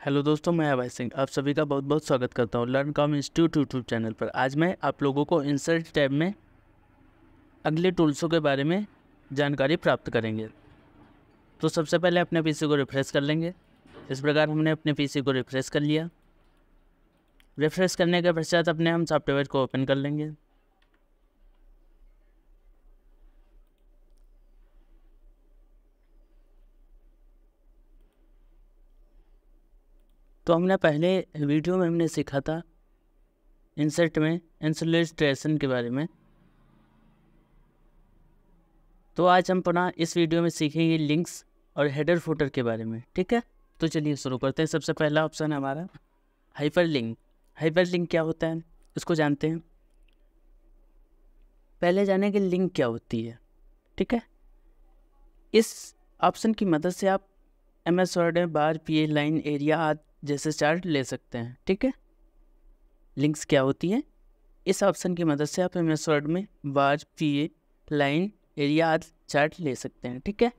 Hello दोस्तों, मैं अभय सिंह आप सभी का बहुत बहुत स्वागत करता हूँ learn com institute YouTube channel पर। आज मैं आप लोगों को इंसर्ट टैब में अगले टूल्सों के बारे में जानकारी प्राप्त करेंगे। तो सबसे पहले अपने पीसी को रिफ्रेश कर लेंगे। इस प्रकार हमने अपने पीसी को रिफ्रेश कर लिया। रिफ्रेश करने के पश्चात अपने हम सॉफ्टवेयर को ओपन कर लेंगे। तो हमने पहले वीडियो में हमने सीखा था इंसर्ट में इंसुलेशन के बारे में। तो आज हम पुनः इस वीडियो में सीखेंगे लिंक्स और हेडर फुटर के बारे में। ठीक है, तो चलिए शुरू करते हैं। सबसे पहला ऑप्शन है हमारा हाइपर लिंक। हाइपर लिंक क्या होता है इसको जानते हैं। पहले जाने कि लिंक क्या होती है। ठीक है, इस ऑप्शन की मदद से आप MS वर्ड में बार, PA, लाइन, एरिया आदि जैसे चार्ट ले सकते हैं। ठीक है, लिंक्स क्या होती है, इस ऑप्शन की मदद से आप MS वर्ड में बार, PA, लाइन, एरिया आदि चार्ट ले सकते हैं। ठीक है,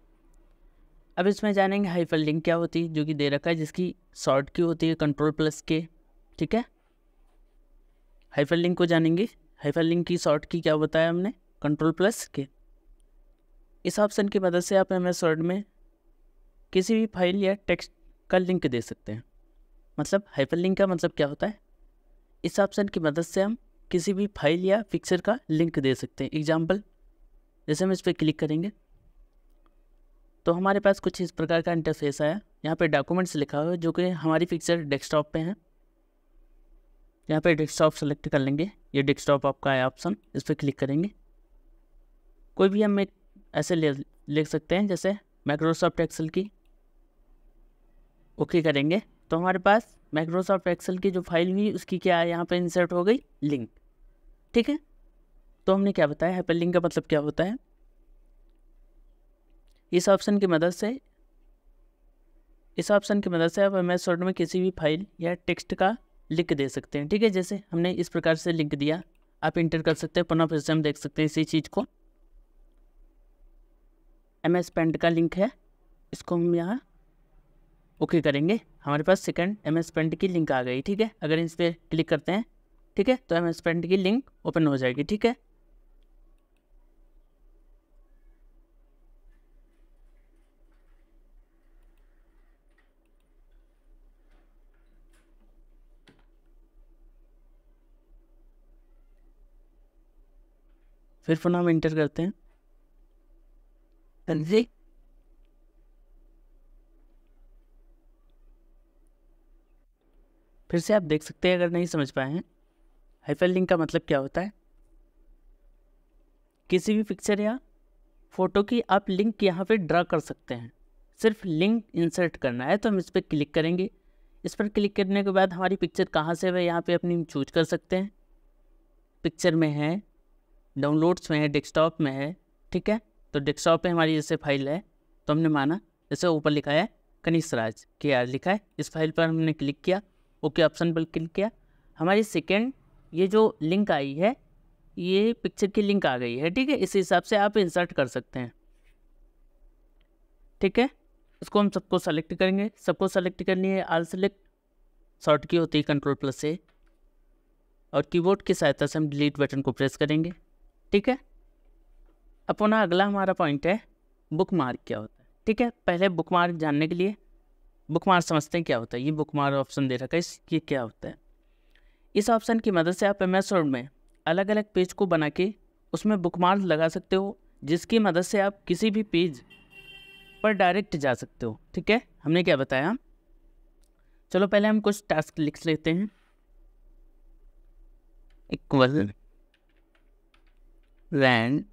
अब इसमें जानेंगे हाइपर लिंक क्या होती है, जो कि दे रखा है, जिसकी शॉर्ट की होती है Ctrl+K। ठीक है, हाइपर लिंक को जानेंगे। हाइपर लिंक की शॉर्ट की क्या बताया हमने, Ctrl+K। इस ऑप्शन की मदद से आप MS वर्ड में किसी भी फाइल या टेक्स्ट का लिंक दे सकते हैं। मतलब हाइपर लिंक का मतलब क्या होता है, इस ऑप्शन की मदद से हम किसी भी फाइल या पिक्चर का लिंक दे सकते हैं। एग्जाम्पल, जैसे हम इस पर क्लिक करेंगे तो हमारे पास कुछ इस प्रकार का इंटरफेस आया। यहाँ पे डॉक्यूमेंट्स लिखा हुआ है, जो कि हमारी पिक्चर डेस्कटॉप पे है। यहाँ पे डेस्कटॉप सेलेक्ट कर लेंगे, ये डेस्कटॉप आपका है ऑप्शन, इस पर क्लिक करेंगे। कोई भी हम एक ऐसे लिख सकते हैं, जैसे माइक्रोसॉफ्ट एक्सेल की। ओके करेंगे तो हमारे पास माइक्रोसॉफ्ट एक्सेल की जो फाइल हुई उसकी क्या है, यहाँ पे इंसर्ट हो गई लिंक। ठीक है, तो हमने क्या बताया, हाइपर लिंक का मतलब क्या होता है। इस ऑप्शन की मदद से आप MS वर्ड में किसी भी फाइल या टेक्स्ट का लिंक दे सकते हैं। ठीक है, जैसे हमने इस प्रकार से लिंक दिया, आप इंटर कर सकते हैं। पुनः फिर से हम देख सकते हैं इसी चीज़ को। MS पेंट का लिंक है, इसको हम यहाँ ओके करेंगे, हमारे पास सेकंड MS पेंट की लिंक आ गई। ठीक है, अगर इस पर क्लिक करते हैं, ठीक है, तो MS पेंट की लिंक ओपन हो जाएगी। ठीक है, फिर पुनः हम इंटर करते हैं। जी, फिर से आप देख सकते हैं, अगर नहीं समझ पाए हैं हाइपर लिंक का मतलब क्या होता है। किसी भी पिक्चर या फोटो की आप लिंक यहाँ पे ड्रा कर सकते हैं। सिर्फ लिंक इंसर्ट करना है, तो हम इस पर क्लिक करेंगे। इस पर क्लिक करने के बाद हमारी पिक्चर कहाँ से है यहाँ पे अपनी चूज कर सकते हैं। पिक्चर में है, डाउनलोड्स में है, डेस्कटॉप में है। ठीक है, तो डेस्कटॉप पे हमारी जैसे फाइल है, तो हमने माना, जैसे ऊपर लिखा है कनिष्क राज KR लिखा है, इस फाइल पर हमने क्लिक किया, ओके ऑप्शन पर क्लिक किया, हमारी सेकेंड ये जो लिंक आई है, ये पिक्चर की लिंक आ गई है। ठीक है, इस हिसाब से आप इंसर्ट कर सकते हैं। ठीक है, इसको हम सबको सेलेक्ट करेंगे। सबको सेलेक्ट करनी है, ऑल सेलेक्ट, शॉर्ट की होती है Ctrl+A, और कीबोर्ड की सहायता से हम डिलीट बटन को प्रेस करेंगे। ठीक है, अब पुनः अगला हमारा पॉइंट है बुक मार्क क्या होता है। ठीक है, पहले बुक मार्क जानने के लिए बुक मार्क समझते हैं क्या होता है। ये बुक मार्क ऑप्शन दे रखा है, ये क्या होता है। इस ऑप्शन की मदद से आप MS वर्ड में अलग अलग पेज को बना के उसमें बुक मार्क लगा सकते हो, जिसकी मदद से आप किसी भी पेज पर डायरेक्ट जा सकते हो। ठीक है, हमने क्या बताया, चलो पहले हम कुछ टास्क लिख लेते हैं। इक्वल रैंड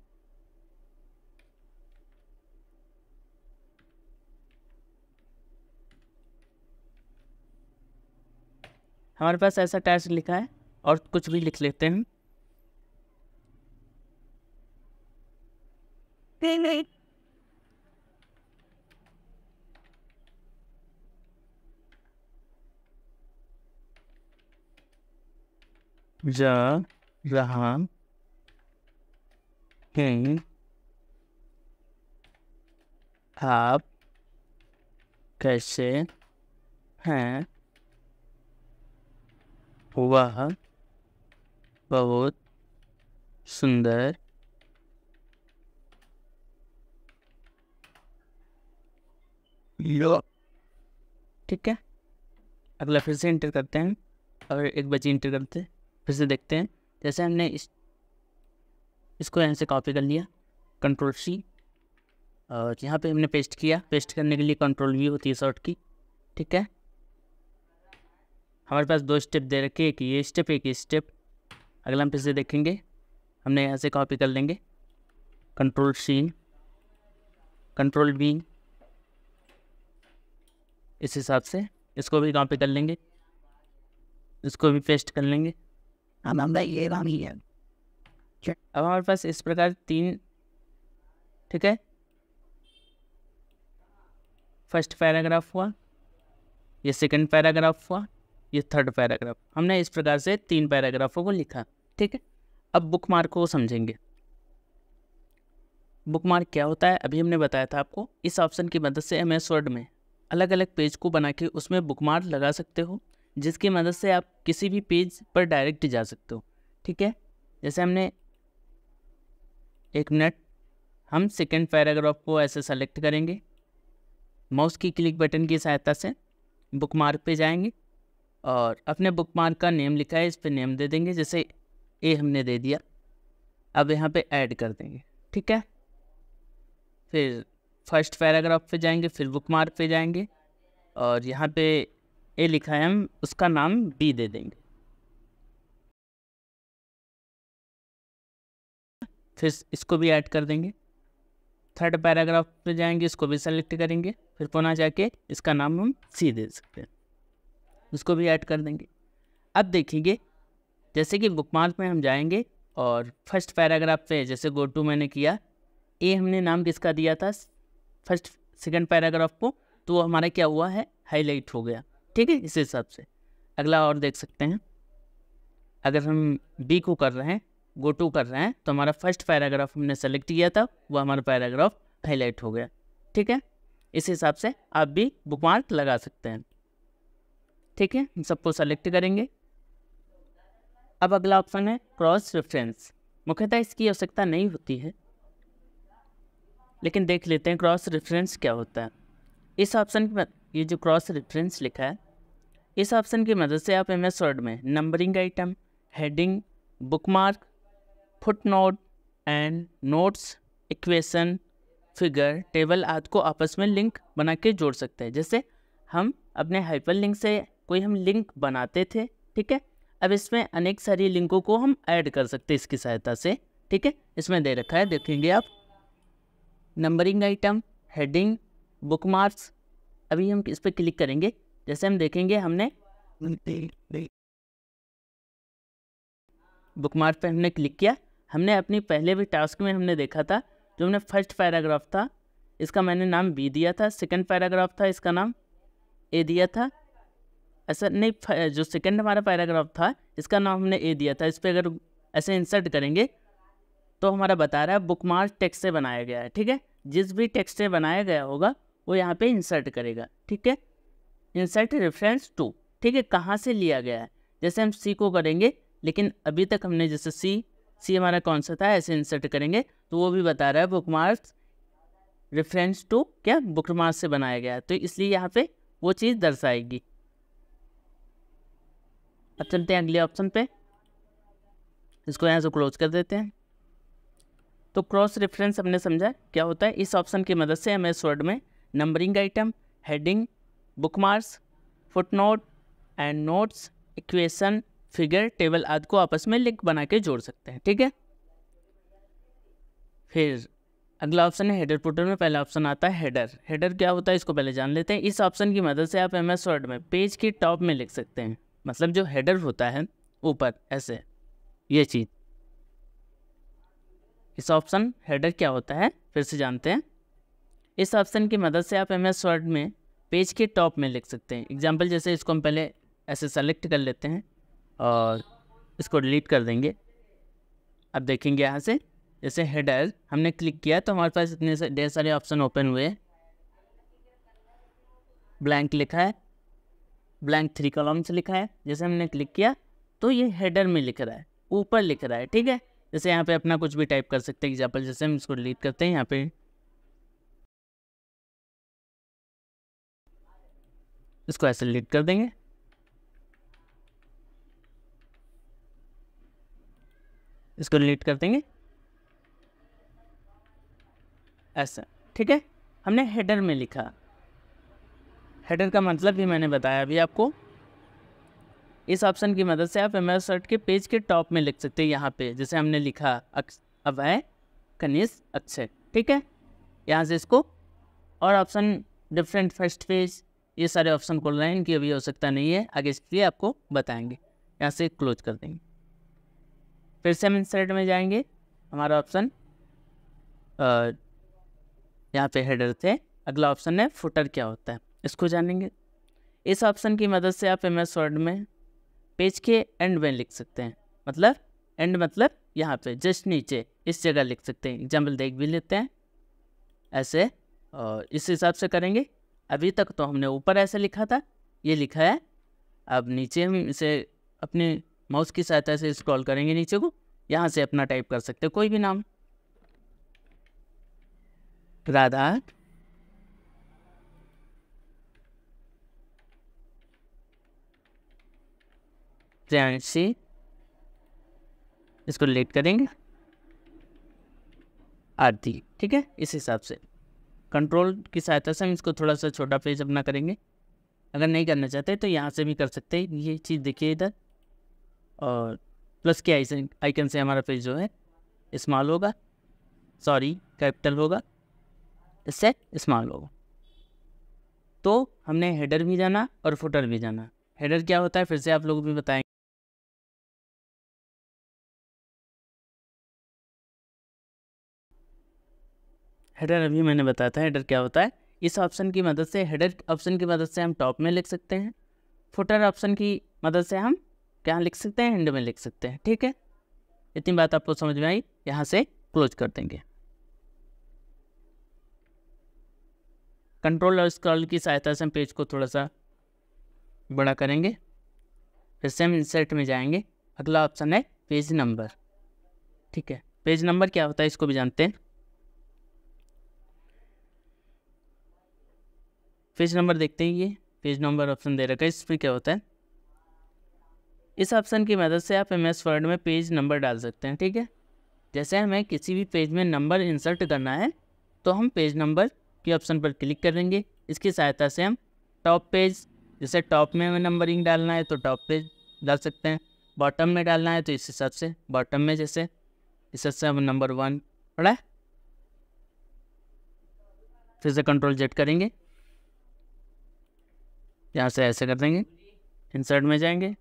हमारे पास ऐसा टास्क लिखा है, और कुछ भी लिख लेते हैं। जा रहा हूँ, आप कैसे हैं, वह बहुत सुंदर ठीक है। अगला फिर से इंटर करते हैं और एक बची इंटर करते हैं, फिर से देखते हैं। जैसे हमने इसको यहाँ से कॉपी कर लिया, कंट्रोल C, और यहाँ पे हमने पेस्ट किया। पेस्ट करने के लिए कंट्रोल V होती है शॉर्ट की, ठीक है। हमारे पास 2 स्टेप दे रखे, एक ये स्टेप एक ये स्टेप। अगला हम फिर से देखेंगे, हमने यहाँ से कॉपी कर लेंगे, कंट्रोल C, कंट्रोल V, इस हिसाब से इसको भी कॉपी कर लेंगे, इसको भी पेस्ट कर लेंगे। अब हमारे पास इस प्रकार 3, ठीक है, फर्स्ट पैराग्राफ हुआ, ये सेकंड पैराग्राफ हुआ, ये थर्ड पैराग्राफ। हमने इस प्रकार से 3 पैराग्राफों को लिखा, ठीक है। अब बुकमार्क को समझेंगे। बुकमार्क क्या होता है, अभी हमने बताया था आपको। इस ऑप्शन की मदद से MS वर्ड में अलग अलग पेज को बना के उसमें बुकमार्क लगा सकते हो, जिसकी मदद से आप किसी भी पेज पर डायरेक्ट जा सकते हो, ठीक है। जैसे हमने 1 मिनट, हम सेकंड पैराग्राफ को ऐसे सेलेक्ट करेंगे, माउस की क्लिक बटन की सहायता से बुकमार्क पे जाएंगे और अपने बुकमार्क का नेम लिखा है, इस पे नेम दे देंगे। जैसे ए हमने दे दिया, अब यहाँ पे ऐड कर देंगे, ठीक है। फिर फर्स्ट पैराग्राफ पे जाएंगे, फिर बुकमार्क पे जाएंगे और यहाँ पे ए लिखा है, हम उसका नाम बी दे देंगे। फिर इसको भी ऐड कर देंगे। थर्ड पैराग्राफ पे जाएंगे, इसको भी सेलेक्ट करेंगे, फिर पुनः जाके इसका नाम हम सी दे सकते हैं, उसको भी ऐड कर देंगे। अब देखेंगे, जैसे कि बुकमार्क में हम जाएंगे और फर्स्ट पैराग्राफ पे जैसे गो टू मैंने किया, ए हमने नाम किसका दिया था फर्स्ट सेकंड पैराग्राफ को, तो वो हमारा क्या हुआ है, हाईलाइट हो गया, ठीक है। इस हिसाब से अगला और देख सकते हैं। अगर हम बी को कर रहे हैं, गो टू कर रहे हैं, तो हमारा फर्स्ट पैराग्राफ हमने सेलेक्ट किया था, वो हमारा पैराग्राफ हाईलाइट हो गया, ठीक है। इस हिसाब से आप भी बुकमार्क लगा सकते हैं, ठीक है। हम सबको सेलेक्ट करेंगे। अब अगला ऑप्शन है क्रॉस रेफरेंस। मुख्यतः इसकी आवश्यकता नहीं होती है, लेकिन देख लेते हैं क्रॉस रेफरेंस क्या होता है। इस ऑप्शन की ये जो क्रॉस रेफरेंस लिखा है, इस ऑप्शन की मदद से आप MS वर्ड में numbering item, heading, bookmark, footnote and notes, equation, figure, table आदि को आपस में लिंक बना के जोड़ सकते हैं। जैसे हम अपने हाइपरलिंक से कोई हम लिंक बनाते थे, ठीक है। अब इसमें अनेक सारी लिंकों को हम ऐड कर सकते हैं इसकी सहायता से, ठीक है। इसमें दे रखा है, देखेंगे आप, नंबरिंग आइटम, हेडिंग, बुकमार्क्स। अभी हम इस पर क्लिक करेंगे, जैसे हम देखेंगे हमने बुकमार्क पे हमने क्लिक किया। हमने अपनी पहले भी टास्क में हमने देखा था, जो हमने फर्स्ट पैराग्राफ था इसका मैंने नाम बी दिया था, सेकंड पैराग्राफ था इसका नाम ए दिया था। ऐसा नहीं, जो सेकंड हमारा पैराग्राफ था इसका नाम हमने ए दिया था। इस पर अगर ऐसे इंसर्ट करेंगे तो हमारा बता रहा है बुकमार्क टेक्स्ट से बनाया गया है, ठीक है। जिस भी टेक्स्ट से बनाया गया होगा वो यहाँ पे इंसर्ट करेगा, ठीक है। इंसर्ट रेफरेंस टू, ठीक है, कहाँ से लिया गया है। जैसे हम सी को करेंगे, लेकिन अभी तक हमने जैसे सी हमारा कौन सा था, ऐसे इंसर्ट करेंगे तो वो भी बता रहा है बुकमार्क रेफरेंस टू क्या बुकमार्क से बनाया गया है, तो इसलिए यहाँ पे वो चीज़ दर्शाएगी। अब चलते हैं अगले ऑप्शन पे, इसको यहाँ से क्लोज कर देते हैं। तो क्रॉस रेफरेंस हमने समझा क्या होता है। इस ऑप्शन की मदद से MS वर्ड में numbering item, heading, bookmarks, footnote and notes, equation, figure, table आदि को आपस में लिंक बना के जोड़ सकते हैं, ठीक है। फिर अगला ऑप्शन है हेडर फुटर में पहला ऑप्शन आता है हेडर। हेडर क्या होता है इसको पहले जान लेते हैं। इस ऑप्शन की मदद से आप MS वर्ड में पेज की टॉप में लिख सकते हैं, मतलब जो हेडर होता है ऊपर ऐसे, ये चीज़। इस ऑप्शन हेडर क्या होता है फिर से जानते हैं। इस ऑप्शन की मदद से आप MS वर्ड में पेज के टॉप में लिख सकते हैं। एग्जाम्पल जैसे इसको हम पहले ऐसे सेलेक्ट कर लेते हैं और इसको डिलीट कर देंगे। अब देखेंगे यहाँ से जैसे हेडर हमने क्लिक किया तो हमारे पास इतने से ढेर सारे ऑप्शन ओपन हुए। ब्लैंक लिखा है, ब्लैंक 3 कॉलम्स लिखा है। जैसे हमने क्लिक किया तो ये हेडर में लिख रहा है, ऊपर लिख रहा है, ठीक है। जैसे यहाँ पे अपना कुछ भी टाइप कर सकते हैं एग्जाम्पल, जैसे हम इसको डिलीट करते हैं, यहाँ पे इसको ऐसे डिलीट कर देंगे, इसको डिलीट कर देंगे ऐसा, ठीक है। हमने हेडर में लिखा, हेडर का मतलब भी मैंने बताया अभी आपको। इस ऑप्शन की मदद से आप MS Word के पेज के टॉप में लिख सकते हैं, यहाँ पे जैसे हमने लिखा अभय कनिष्क अक्षय, ठीक है। यहाँ से इसको, और ऑप्शन डिफरेंट फर्स्ट पेज, ये सारे ऑप्शन खोल रहे हैं, इनकी अभी आवश्यकता नहीं है, आगे इसलिए आपको बताएंगे। यहाँ से क्लोज कर देंगे, फिर से हम इंसर्ट में जाएंगे, हमारा ऑप्शन यहाँ पे हेडर थे, अगला ऑप्शन है फुटर क्या होता है, इसको जानेंगे। इस ऑप्शन की मदद से आप MS Word में पेज के एंड में लिख सकते हैं, मतलब एंड मतलब यहाँ पे जस्ट नीचे इस जगह लिख सकते हैं। एग्जाम्पल देख भी लेते हैं ऐसे, और इस हिसाब से करेंगे। अभी तक तो हमने ऊपर ऐसे लिखा था, ये लिखा है, अब नीचे हम इसे अपने माउस की सहायता से स्क्रॉल करेंगे नीचे को, यहाँ से अपना टाइप कर सकते हैं कोई भी नाम, राधा प्रियांशी, इसको डिलीट करेंगे, आरती, ठीक है। इस हिसाब से कंट्रोल की सहायता से हम इसको थोड़ा सा छोटा पेज अपना करेंगे। अगर नहीं करना चाहते तो यहाँ से भी कर सकते हैं, ये चीज़ देखिए इधर, और प्लस के आइकन से हमारा पेज जो है स्मॉल होगा, सॉरी कैपिटल होगा, इससे स्मॉल होगा। तो हमने हेडर भी जाना और फुटर भी जाना। हेडर क्या होता है फिर से आप लोग भी बताएंगे। हेडर अभी मैंने बताया था हेडर क्या होता है। इस ऑप्शन की मदद से, हेडर ऑप्शन की मदद से हम टॉप में लिख सकते हैं, फुटर ऑप्शन की मदद से हम क्या लिख सकते हैं, एंड में लिख सकते हैं, ठीक है। इतनी बात आपको समझ में आई, यहाँ से क्लोज कर देंगे। कंट्रोल और स्क्रॉल की सहायता से हम पेज को थोड़ा सा बड़ा करेंगे, फिर से हम इंसर्ट में जाएंगे, अगला ऑप्शन है पेज नंबर, ठीक है। पेज नंबर क्या होता है इसको भी जानते हैं। पेज नंबर देखते हैं, ये पेज नंबर ऑप्शन दे रखा है, इसमें क्या होता है, इस ऑप्शन की मदद से आप MS Word में पेज नंबर डाल सकते हैं, ठीक है। जैसे हमें किसी भी पेज में नंबर इंसर्ट करना है तो हम पेज नंबर के ऑप्शन पर क्लिक करेंगे, इसकी सहायता से हम टॉप पेज, जैसे टॉप में हमें नंबरिंग डालना है तो टॉप पेज डाल सकते हैं, बॉटम में डालना है तो इस हिसाब से बॉटम में, जैसे इस हिसाब से हम नंबर 1 पढ़ा है। फिर से कंट्रोल Z करेंगे, यहाँ से ऐसे कर देंगे, इंसर्ट में जाएंगे,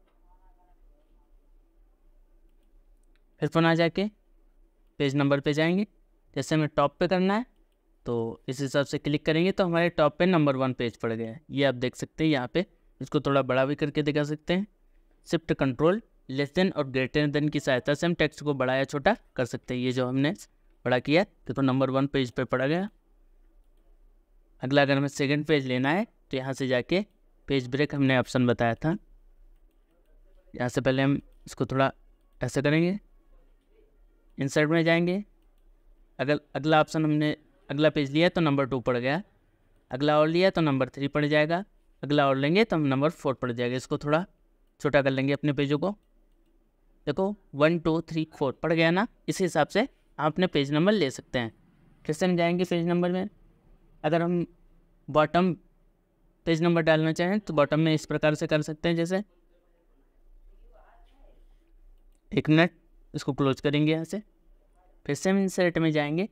फिर पुनः जाके पेज नंबर पे जाएंगे, जैसे हमें टॉप पे करना है तो इस हिसाब से क्लिक करेंगे तो हमारे टॉप पे नंबर 1 पेज पड़ गया है, ये आप देख सकते हैं यहाँ पे। इसको थोड़ा बड़ा भी करके दिखा सकते हैं, शिफ्ट कंट्रोल लेस देन और ग्रेटर देन की सहायता से हम टेक्स्ट को बड़ा या छोटा कर सकते हैं। ये जो हमने बड़ा किया तो नंबर 1 पेज पे पड़ गया। अगला अगर हमें सेकंड पेज लेना है तो यहाँ से जाके पेज ब्रेक हमने ऑप्शन बताया था, यहाँ से पहले हम इसको थोड़ा ऐसे करेंगे, इंसर्ट में जाएंगे, अगर अगला ऑप्शन हमने अगला पेज लिया तो नंबर 2 पड़ गया, अगला और लिया तो नंबर 3 पड़ जाएगा, अगला और लेंगे तो हम नंबर 4 पड़ जाएगा। इसको थोड़ा छोटा कर लेंगे अपने पेजों को, देखो 1 2 3 4 पड़ गया ना। इस हिसाब से आप अपने पेज नंबर ले सकते हैं। फिर से हम जाएंगे पेज नंबर में, अगर हम बॉटम पेज नंबर डालना चाहें तो बॉटम में इस प्रकार से कर सकते हैं, जैसे एक मिनट, इसको क्लोज करेंगे यहाँ से, फिर से हम इंसर्ट में जाएंगे,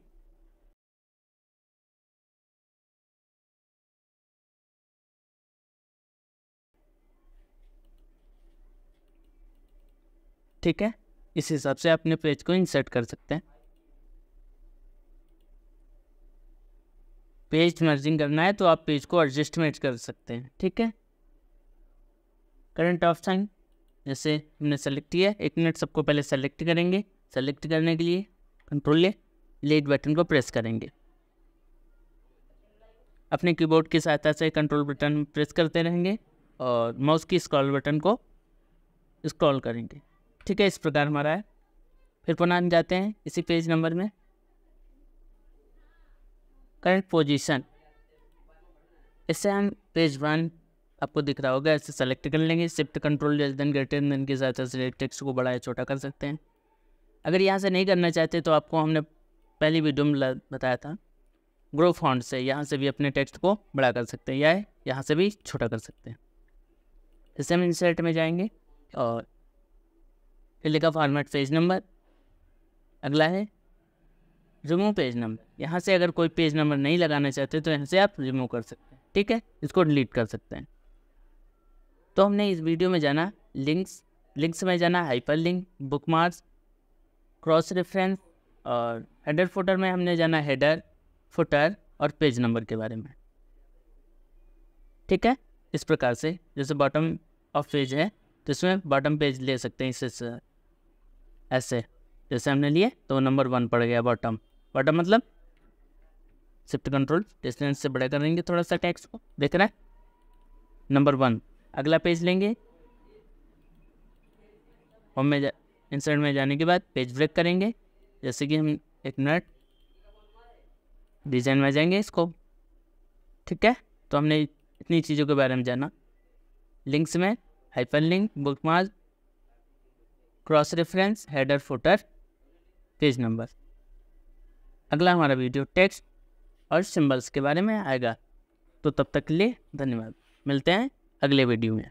ठीक है। इस हिसाब से अपने पेज को इंसर्ट कर सकते हैं। पेज मर्जिंग करना है तो आप पेज को एडजस्टमेंट कर सकते हैं, ठीक है। करंट ऑप्शन जैसे हमने सेलेक्ट किया, 1 मिनट सबको पहले सेलेक्ट करेंगे, सेलेक्ट करने के लिए कंट्रोल लेट बटन को प्रेस करेंगे, अपने कीबोर्ड की सहायता से कंट्रोल बटन प्रेस करते रहेंगे और माउस की स्क्रॉल बटन को स्क्रॉल करेंगे। ठीक है, इस प्रकार हमारा है। फिर पुनः हम जाते हैं इसी पेज नंबर में, करंट पोजीशन, इससे हम पेज 1 आपको दिख रहा होगा, ऐसे सेलेक्ट कर लेंगे। Shift control less than greater than की सहायता से टेक्स्ट को बड़ा या छोटा कर सकते हैं। अगर यहाँ से नहीं करना चाहते तो आपको हमने पहली वीडियो में बताया था, ग्रो फॉन्ट से यहाँ से भी अपने टेक्स्ट को बड़ा कर सकते हैं या यहाँ से भी छोटा कर सकते हैं। इससे हम इंसर्ट में जाएंगे और फिर लिखा फॉर्मेट पेज नंबर। अगला है रिमूव पेज नंबर। यहाँ से अगर कोई पेज नंबर नहीं लगाना चाहते तो यहाँ से आप रिमूव कर सकते हैं। ठीक है, इसको डिलीट कर सकते हैं। तो हमने इस वीडियो में जाना लिंक्स में जाना, hyper link, bookmarks, cross reference और हेडर फुटर में हमने जाना हेडर, फुटर और पेज नंबर के बारे में। ठीक है, इस प्रकार से जैसे बॉटम ऑफ पेज है तो इसमें बॉटम पेज ले सकते हैं। इससे ऐसे जैसे हमने लिए तो नंबर 1 पड़ गया बॉटम मतलब शिफ्ट कंट्रोल डिस्टेंस से बड़ा करेंगे थोड़ा सा टेक्स्ट को, देख रहा है, नंबर 1। अगला पेज लेंगे, होम में इंसर्ट में जाने के बाद पेज ब्रेक करेंगे। जैसे कि हम एक मिनट डिज़ाइन में जाएंगे इसको। ठीक है, तो हमने इतनी चीज़ों के बारे में जाना। लिंक्स में hyper link, bookmark, cross reference, header, footer, page number. अगला हमारा वीडियो टेक्स्ट और सिंबल्स के बारे में आएगा। तो तब तक के लिए धन्यवाद, मिलते हैं अगले वीडियो में।